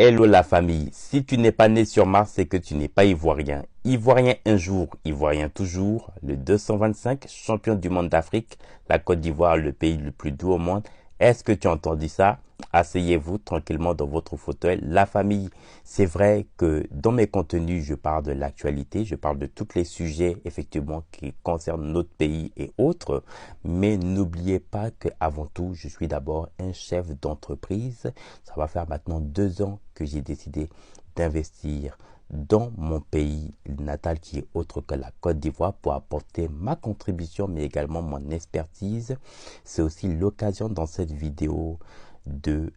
Hello la famille, si tu n'es pas né sur Mars, c'est que tu n'es pas ivoirien. Ivoirien un jour, ivoirien toujours. Le 225, champion du monde d'Afrique, la Côte d'Ivoire, le pays le plus doux au monde. Est-ce que tu as entendu ça? Asseyez-vous tranquillement dans votre fauteuil. La famille, c'est vrai que dans mes contenus, je parle de l'actualité, je parle de tous les sujets effectivement qui concernent notre pays et autres. Mais n'oubliez pas que avant tout, je suis d'abord un chef d'entreprise. Ça va faire maintenant 2 ans que j'ai décidé d'investir dans mon pays natal qui est autre que la Côte d'Ivoire pour apporter ma contribution mais également mon expertise. C'est aussi l'occasion dans cette vidéo de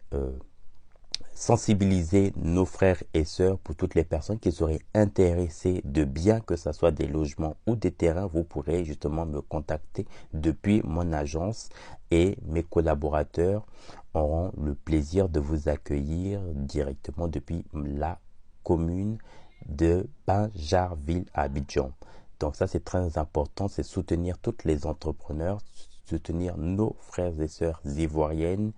sensibiliser nos frères et sœurs pour toutes les personnes qui seraient intéressées de biens, que ce soit des logements ou des terrains. Vous pourrez justement me contacter depuis mon agence et mes collaborateurs auront le plaisir de vous accueillir directement depuis la commune de Banjarville à Abidjan. Donc ça c'est très important, c'est soutenir tous les entrepreneurs, soutenir nos frères et sœurs ivoiriennes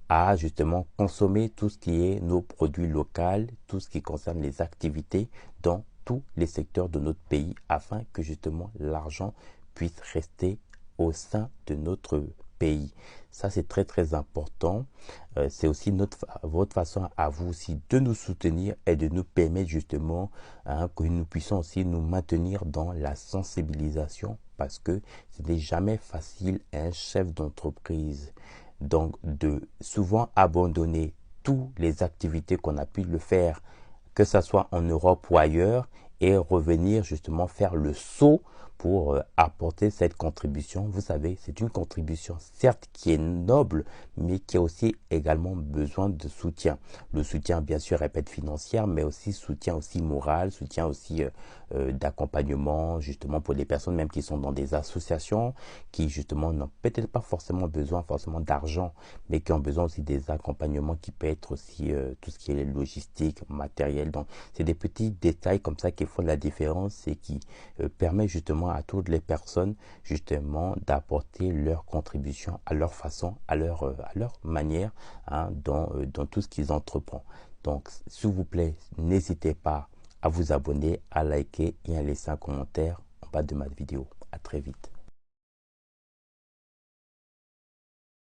à justement consommer tout ce qui est nos produits locaux, tout ce qui concerne les activités dans tous les secteurs de notre pays afin que justement l'argent puisse rester au sein de notre pays. Ça, c'est très, très important. C'est aussi votre façon à vous aussi de nous soutenir et de nous permettre justement que nous puissions aussi nous maintenir dans la sensibilisation parce que ce n'est jamais facile un chef d'entreprise donc de souvent abandonner toutes les activités qu'on a pu le faire, que ce soit en Europe ou ailleurs, et revenir justement faire le saut pour apporter cette contribution. Vous savez, c'est une contribution certes qui est noble, mais qui a aussi également besoin de soutien. Le soutien, bien sûr, répète financier, mais aussi soutien aussi moral, soutien aussi d'accompagnement, justement pour les personnes même qui sont dans des associations, qui justement n'ont peut-être pas forcément besoin d'argent, mais qui ont besoin aussi des accompagnements qui peut être aussi tout ce qui est logistique, matériel. Donc, c'est des petits détails comme ça qui font la différence et qui permet justement à toutes les personnes justement d'apporter leur contribution à leur façon, à leur manière dans tout ce qu'ils entreprennent. Donc, s'il vous plaît, n'hésitez pas à vous abonner, à liker et à laisser un commentaire en bas de ma vidéo. À très vite.